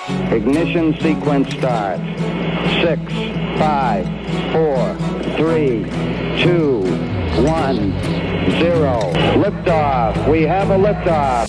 Ignition sequence start. 6, 5, 4, 3, 2, 1, 0. Liftoff. We have a liftoff.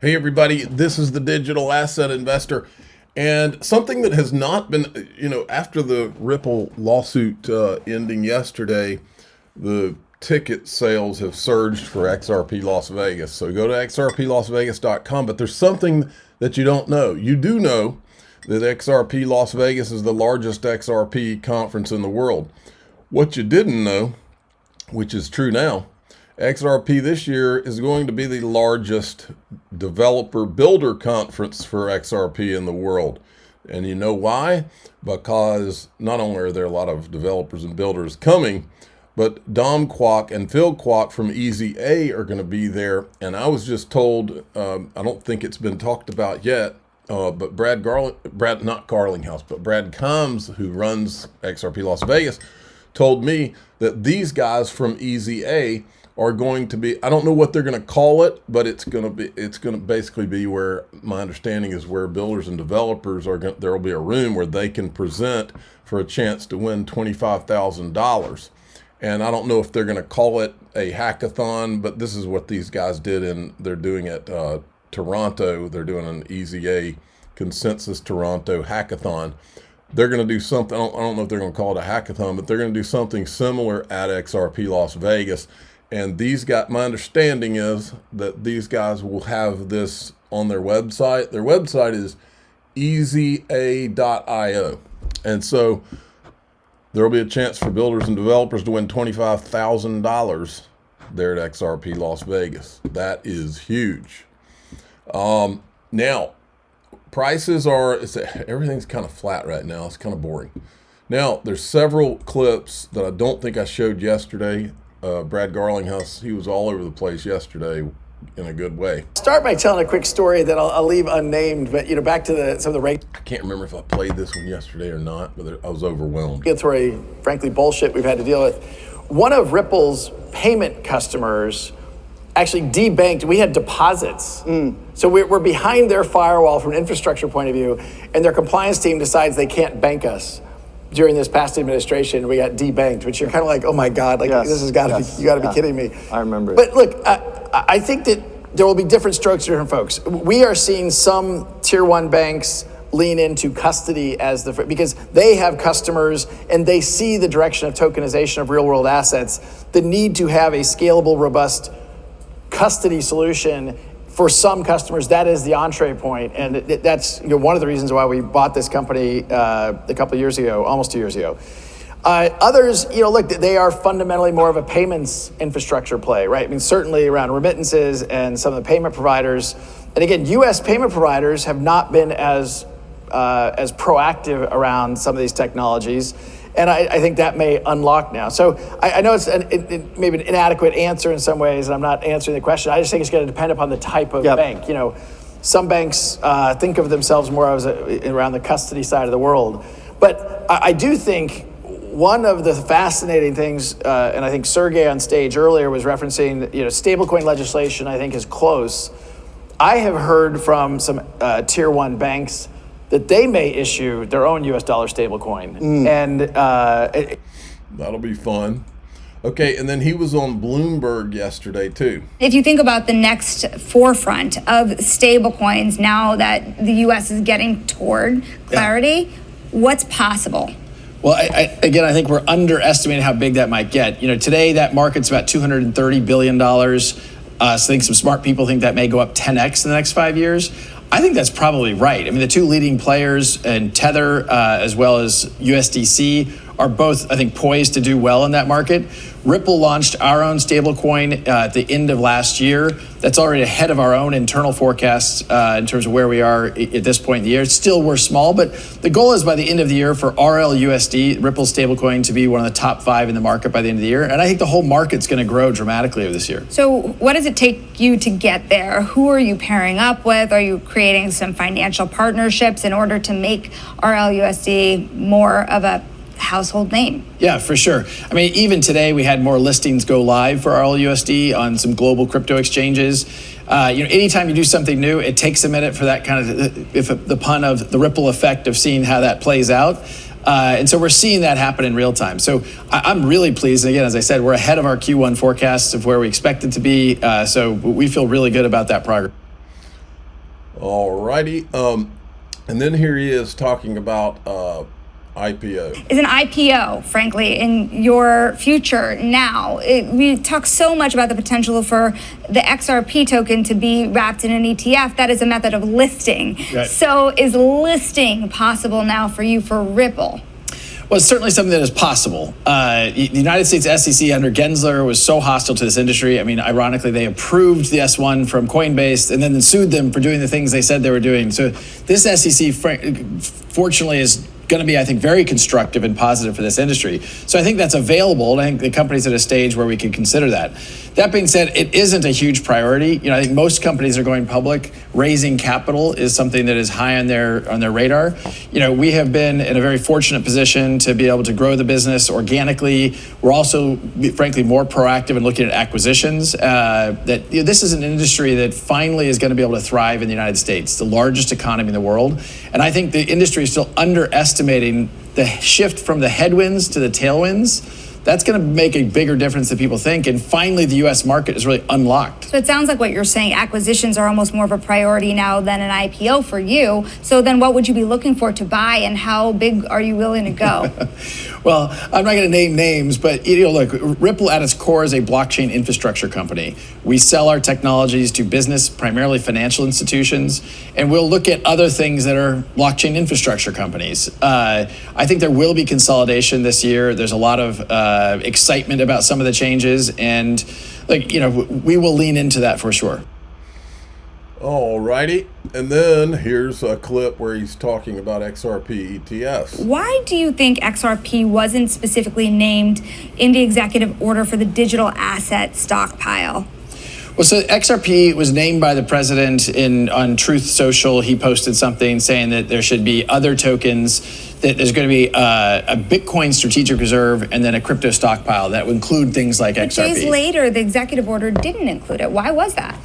Hey everybody, this is the Digital Asset Investor, and something that has not been, after the Ripple lawsuit ending yesterday, the ticket sales have surged for XRP Las Vegas. So go to xrplasvegas.com, but there's something that you don't know. You do know that XRP Las Vegas is the largest XRP conference in the world. What you didn't know, which is true now, XRP this year is going to be the largest developer builder conference for XRP in the world. And you know why? Because not only are there a lot of developers and builders coming, but Dom Kwok and Phil Kwok from Easy A are going to be there. And I was just told, I don't think it's been talked about yet, but Brad Combs, who runs XRP Las Vegas, told me that these guys from Easy A are going to be, I don't know what they're going to call it, but it's going to basically be where, my understanding is, where builders and developers are going, there will be a room where they can present for a chance to win $25,000. And I don't know if they're going to call it a hackathon, but this is what these guys did, and they're doing at Toronto. They're doing an Easy A Consensus Toronto hackathon. They're going to do something, I don't know if they're going to call it a hackathon, but they're going to do something similar at XRP Las Vegas. And these guys, my understanding is that these guys will have this on their website. Their website is easya.io. And so there will be a chance for builders and developers to win $25,000 there at XRP Las Vegas. That is huge. Now, prices are, everything's kind of flat right now. It's kind of boring. Now, there's several clips that I don't think I showed yesterday. Brad Garlinghouse, he was all over the place yesterday in a good way. Start by telling a quick story that I'll leave unnamed, but back to some of the I can't remember if I played this one yesterday or not, but I was overwhelmed. regulatory, frankly, bullshit we've had to deal with. One of Ripple's payment customers actually debanked. We had deposits. So we're behind their firewall from an infrastructure point of view, and their compliance team decides they can't bank us. During this past administration, we got debanked, which you're kind of like, oh my God, this has got to be, you got to be kidding me. I remember it. But look, I think that there will be different strokes for different folks. We are seeing some tier one banks lean into custody as because they have customers and they see the direction of tokenization of real world assets, the need to have a scalable, robust custody solution. For some customers, that is the entree point, and that's one of the reasons why we bought this company a couple of years ago, almost 2 years ago. Others, look, they are fundamentally more of a payments infrastructure play, right? I mean, certainly around remittances and some of the payment providers. And again, U.S. payment providers have not been as proactive around some of these technologies. And I think that may unlock now. So I know it's maybe an inadequate answer in some ways, and I'm not answering the question. I just think it's going to depend upon the type of bank. Some banks think of themselves more as around the custody side of the world. But I do think one of the fascinating things, and I think Sergey on stage earlier was referencing, stablecoin legislation, I think, is close. I have heard from some tier one banks that they may issue their own US dollar stablecoin. And that'll be fun. Okay, and then he was on Bloomberg yesterday too. If you think about the next forefront of stablecoins, now that the US is getting toward clarity, what's possible? Well, I think we're underestimating how big that might get. Today that market's about $230 billion. So I think some smart people think that may go up 10x in the next 5 years. I think that's probably right. I mean, the two leading players in Tether as well as USDC are both, I think, poised to do well in that market. Ripple launched our own stablecoin at the end of last year. That's already ahead of our own internal forecasts in terms of where we are at this point in the year. Still, we're small, but the goal is by the end of the year for RLUSD, Ripple's stablecoin, to be one of the top 5 in the market by the end of the year. And I think the whole market's going to grow dramatically over this year. So what does it take you to get there? Who are you pairing up with? Are you creating some financial partnerships in order to make RLUSD more of a household name. Yeah, for sure. I mean, even today we had more listings go live for RLUSD on some global crypto exchanges. Anytime you do something new, it takes a minute for that kind of, if the pun of the ripple effect of seeing how that plays out. And so we're seeing that happen in real time. So I'm really pleased. Again, as I said, we're ahead of our Q1 forecasts of where we expected to be. So we feel really good about that progress. All righty. And then here he is talking about IPO. Is an IPO, frankly, in your future now? We talk so much about the potential for the XRP token to be wrapped in an ETF. That is a method of listing. Right. So is listing possible now for you for Ripple? Well, it's certainly something that is possible. The United States SEC under Gensler was so hostile to this industry. I mean, ironically, they approved the S1 from Coinbase and then sued them for doing the things they said they were doing. So this SEC, fortunately, is going to be, I think, very constructive and positive for this industry. So I think that's available. And I think the company's at a stage where we could consider that. That being said, it isn't a huge priority. I think most companies are going public. Raising capital is something that is high on their radar. We have been in a very fortunate position to be able to grow the business organically. We're also, frankly, more proactive in looking at acquisitions. This is an industry that finally is going to be able to thrive in the United States, the largest economy in the world. And I think the industry is still underestimating the shift from the headwinds to the tailwinds. That's going to make a bigger difference than people think. And finally, the U.S. market is really unlocked. So it sounds like what you're saying, acquisitions are almost more of a priority now than an IPO for you. So then what would you be looking for to buy, and how big are you willing to go? Well, I'm not going to name names, but look, Ripple at its core is a blockchain infrastructure company. We sell our technologies to business, primarily financial institutions, and we'll look at other things that are blockchain infrastructure companies. I think there will be consolidation this year. There's a lot of excitement about some of the changes, and we will lean into that for sure. All righty. And then here's a clip where he's talking about XRP ETFs. Why do you think XRP wasn't specifically named in the executive order for the digital asset stockpile? Well, so XRP was named by the president on Truth Social. He posted something saying that there should be other tokens, that there's going to be a Bitcoin strategic reserve and then a crypto stockpile that would include things like XRP. Days later, the executive order didn't include it. Why was that?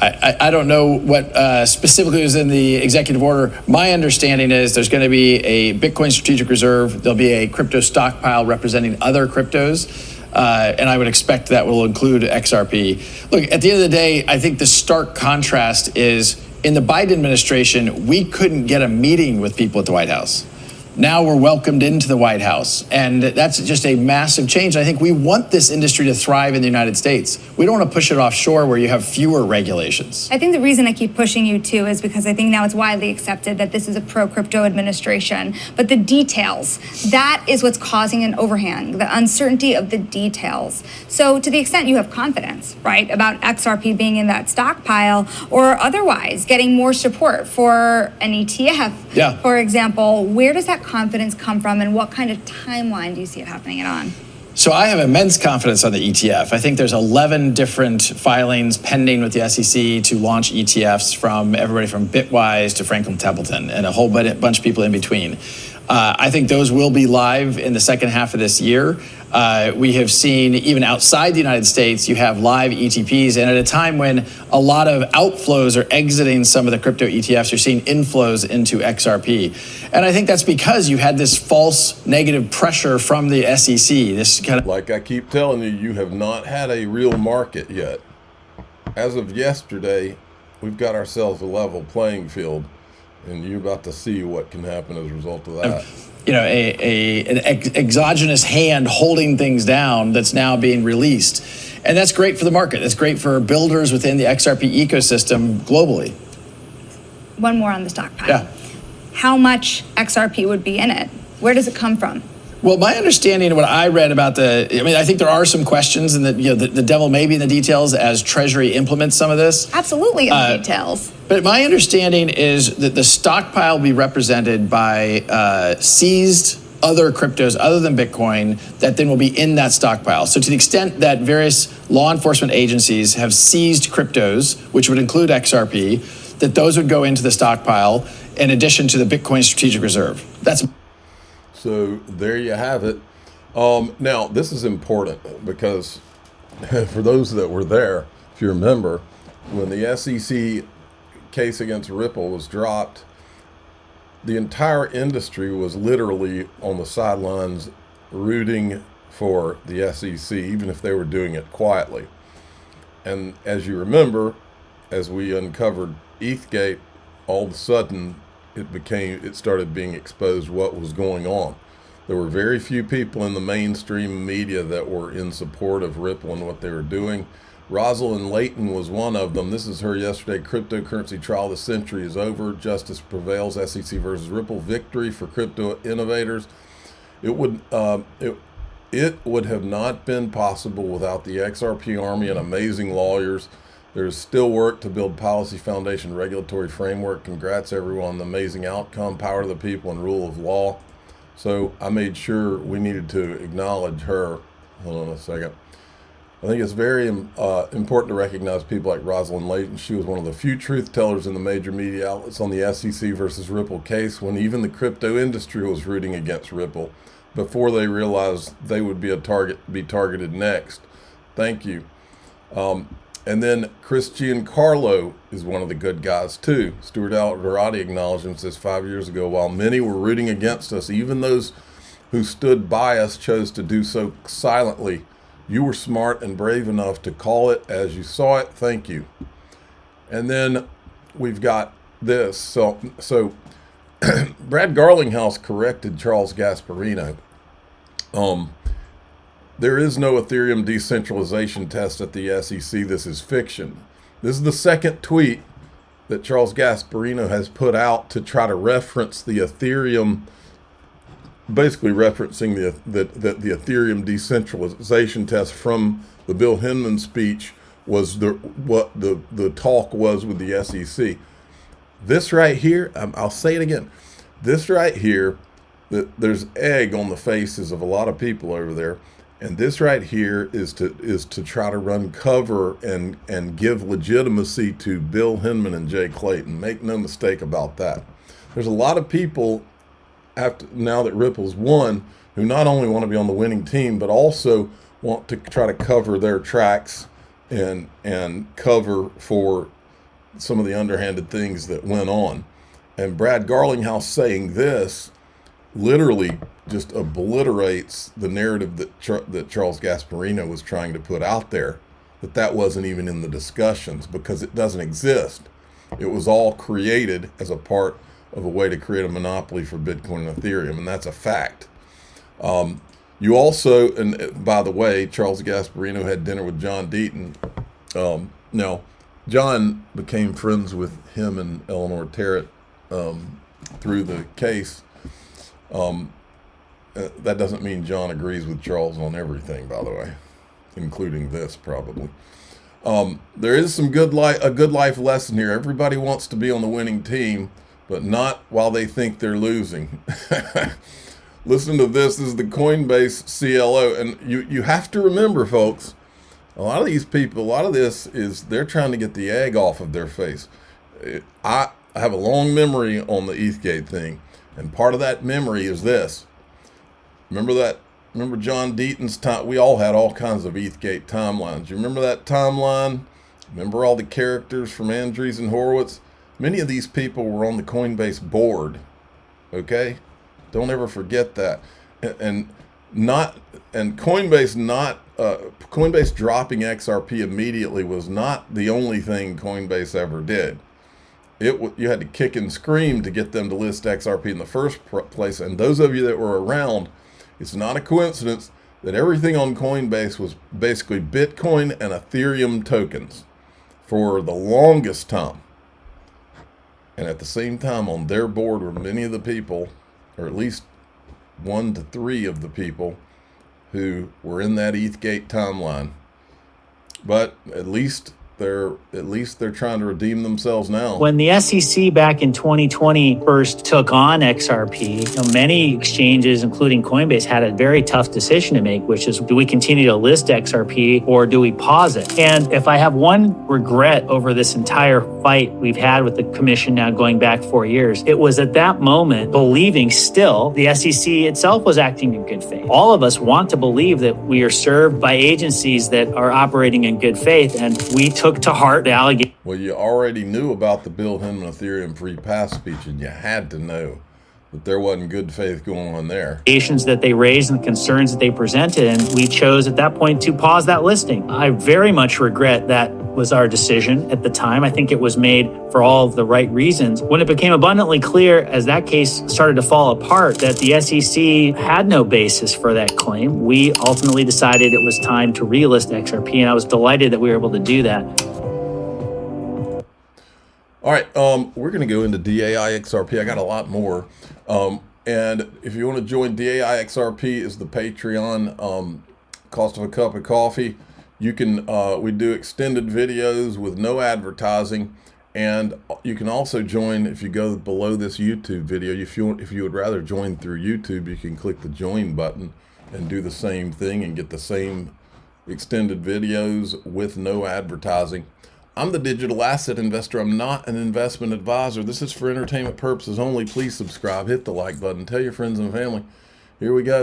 I don't know what specifically was in the executive order. My understanding is there's going to be a Bitcoin strategic reserve. There'll be a crypto stockpile representing other cryptos. And I would expect that will include XRP. Look, at the end of the day, I think the stark contrast is in the Biden administration, we couldn't get a meeting with people at the White House. Now we're welcomed into the White House. And that's just a massive change. I think we want this industry to thrive in the United States. We don't want to push it offshore where you have fewer regulations. I think the reason I keep pushing you too is because I think now it's widely accepted that this is a pro-crypto administration. But the details, that is what's causing an overhang, the uncertainty of the details. So to the extent you have confidence, right, about XRP being in that stockpile or otherwise getting more support for an ETF, for example, where does that confidence come from, and what kind of timeline do you see it happening on? So I have immense confidence on the ETF. I think there's 11 different filings pending with the SEC to launch ETFs, from everybody from Bitwise to Franklin Templeton and a whole bunch of people in between. I think those will be live in the second half of this year. We have seen, even outside the United States, you have live ETPs. And at a time when a lot of outflows are exiting some of the crypto ETFs, you're seeing inflows into XRP. And I think that's because you had this false negative pressure from the SEC. This kind of, like I keep telling you, you have not had a real market yet. As of yesterday, we've got ourselves a level playing field. And you're about to see what can happen as a result of that. An exogenous hand holding things down that's now being released. And that's great for the market. That's great for builders within the XRP ecosystem globally. One more on the stockpile. Yeah. How much XRP would be in it? Where does it come from? Well, my understanding of what I read about I think there are some questions, and the devil may be in the details as Treasury implements some of this. Absolutely in the details. But my understanding is that the stockpile will be represented by seized other cryptos other than Bitcoin that then will be in that stockpile. So to the extent that various law enforcement agencies have seized cryptos, which would include XRP, that those would go into the stockpile in addition to the Bitcoin strategic reserve. So there you have it. Now, this is important because for those that were there, if you remember, when the SEC case against Ripple was dropped, the entire industry was literally on the sidelines rooting for the SEC, even if they were doing it quietly. And as you remember, as we uncovered ETHgate, all of a sudden it started being exposed what was going on. There were very few people in the mainstream media that were in support of Ripple and what they were doing. Rosalind Layton was one of them. This is her yesterday. Cryptocurrency trial of the century is over. Justice prevails. SEC versus Ripple. Victory for crypto innovators. It would have not been possible without the XRP army and amazing lawyers. There's still work to build policy foundation, regulatory framework. Congrats everyone on the amazing outcome, power to the people, and rule of law. So I made sure we needed to acknowledge her. Hold on a second. I think it's very important to recognize people like Rosalind Layton. She was one of the few truth tellers in the major media outlets on the SEC versus Ripple case when even the crypto industry was rooting against Ripple before they realized they would be targeted next. Thank you. And then Chris Giancarlo is one of the good guys too. Stuart Alvarado acknowledged him, says 5 years ago, while many were rooting against us, even those who stood by us chose to do so silently. You were smart and brave enough to call it as you saw it. Thank you. And then we've got this. So Brad Garlinghouse corrected Charles Gasparino. There is no Ethereum decentralization test at the SEC. This is fiction. This is the second tweet that Charles Gasparino has put out to try to reference the Ethereum, basically referencing the Ethereum decentralization test from the Bill Hinman speech was what the talk was with the SEC. This right here, I'll say it again. This right here, there's egg on the faces of a lot of people over there. And this right here is to try to run cover and give legitimacy to Bill Hinman and Jay Clayton. Make no mistake about that. There's a lot of people now that Ripple's won who not only want to be on the winning team, but also want to try to cover their tracks and cover for some of the underhanded things that went on. And Brad Garlinghouse saying this literally just obliterates the narrative that Charles Gasparino was trying to put out there, that wasn't even in the discussions because it doesn't exist. It was all created as a part of a way to create a monopoly for Bitcoin and Ethereum, and that's a fact. You also, and by the way, Charles Gasparino had dinner with John Deaton. Now, John became friends with him and Eleanor Terrett through the case. That doesn't mean John agrees with Charles on everything, by the way, including this probably. There is a good life lesson here. Everybody wants to be on the winning team, but not while they think they're losing. Listen to this. This is the Coinbase CLO. And you have to remember, folks, a lot of these people, a lot of this is they're trying to get the egg off of their face. I have a long memory on the ETHgate thing. And part of that memory is this. Remember John Deaton's time? We all had all kinds of ETHgate timelines. You remember that timeline? Remember all the characters from Andreessen Horowitz? Many of these people were on the Coinbase board. Okay? Don't ever forget that. And Coinbase dropping XRP immediately was not the only thing Coinbase ever did. You had to kick and scream to get them to list XRP in the first place. And those of you that were around, it's not a coincidence that everything on Coinbase was basically Bitcoin and Ethereum tokens for the longest time. And at the same time, on their board were many of the people, or at least 1 to 3 of the people who were in that ETHgate timeline. But at least at least they're trying to redeem themselves now. When the SEC back in 2020 first took on XRP, many exchanges, including Coinbase, had a very tough decision to make, which is, do we continue to list XRP or do we pause it? And if I have one regret over this entire fight we've had with the commission now going back 4 years, it was at that moment believing still the SEC itself was acting in good faith. All of us want to believe that we are served by agencies that are operating in good faith, and we took to heart the allegation. Well, you already knew about the Bill Hinman Ethereum free pass speech, and you had to know that there wasn't good faith going on there. That they raised and the concerns that they presented, and we chose at that point to pause that listing. I very much regret that was our decision at the time. I think it was made for all of the right reasons. When it became abundantly clear as that case started to fall apart that the SEC had no basis for that claim, we ultimately decided it was time to relist XRP, and I was delighted that we were able to do that. All right, we're going to go into DAI XRP. I got a lot more. And if you want to join DAI XRP, is the Patreon, cost of a cup of coffee. You can, we do extended videos with no advertising, and you can also join if you go below this YouTube video. If you would rather join through YouTube, you can click the join button and do the same thing and get the same extended videos with no advertising. I'm the digital asset investor. I'm not an investment advisor. This is for entertainment purposes only. Please subscribe, hit the like button, tell your friends and family. Here we go.